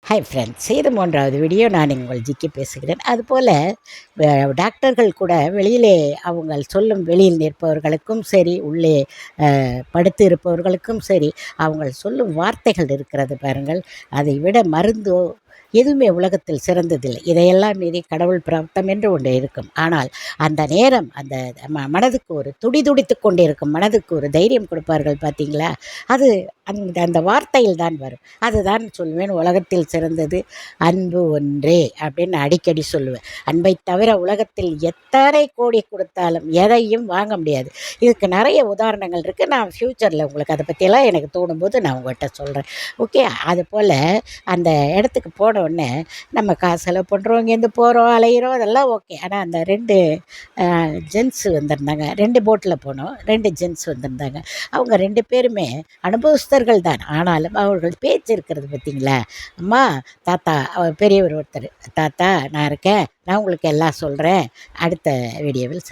Hi friends, இது 3வது video. நான் உங்கள் ஜிக்கி பேசுகிறேன். அதுபோல் டாக்டர்கள் கூட வெளியிலே அவங்க சொல்லும், வெளியில் நிற்பவர்களுக்கும் சரி, உள்ளே படுத்து இருப்பவர்களுக்கும் சரி, அவங்க சொல்லும் வார்த்தைகள் இருக்கிறது பாருங்கள். அதை விட மருந்தோ எதுவுமே உலகத்தில் சிறந்ததில்லை. இதையெல்லாம் மீறி கடவுள் பிராப்தம் என்று ஒன்று இருக்கும். ஆனால் அந்த நேரம் அந்த மனதுக்கு ஒரு துடித்து கொண்டே இருக்கும், மனதுக்கு ஒரு தைரியம் கொடுப்பார்கள் பார்த்தீங்களா? அது அந்த அந்த வார்த்தையில் தான் வரும். அதுதான் சொல்வேன், உலகத்தில் சிறந்தது அன்பு ஒன்றே அப்படின்னு அடிக்கடி சொல்லுவேன். அன்பை தவிர உலகத்தில் எத்தனை கோடி கொடுத்தாலும் எதையும் வாங்க முடியாது. இதுக்கு நிறைய உதாரணங்கள் இருக்குது. நான் ஃப்யூச்சரில் உங்களுக்கு அதை பற்றியெல்லாம் எனக்கு தோணும்போது நான் உங்கள்கிட்ட சொல்கிறேன். ஓகே. அதுபோல் அந்த இடத்துக்கு போன உடனே நம்ம காசு செலவு பண்ணுறோம், இங்கேருந்து போகிறோம், அலைகிறோம், அதெல்லாம் ஓகே. ஆனால் அந்த 2 ஜென்ட்ஸ் வந்திருந்தாங்க. 2 போட்டில் போனோம். 2 ஜென்ட்ஸ் வந்திருந்தாங்க. அவங்க 2 பேருமே அனுபவஸ்தர்கள் தான். ஆனாலும் அவர்கள் பேச்சு இருக்கிறது பார்த்தீங்களா? அம்மா, தாத்தா, பெரியவர் ஒருத்தர், தாத்தா நான் இருக்கேன், நான் உங்களுக்கு எல்லாம் சொல்கிறேன். அடுத்த வீடியோவில்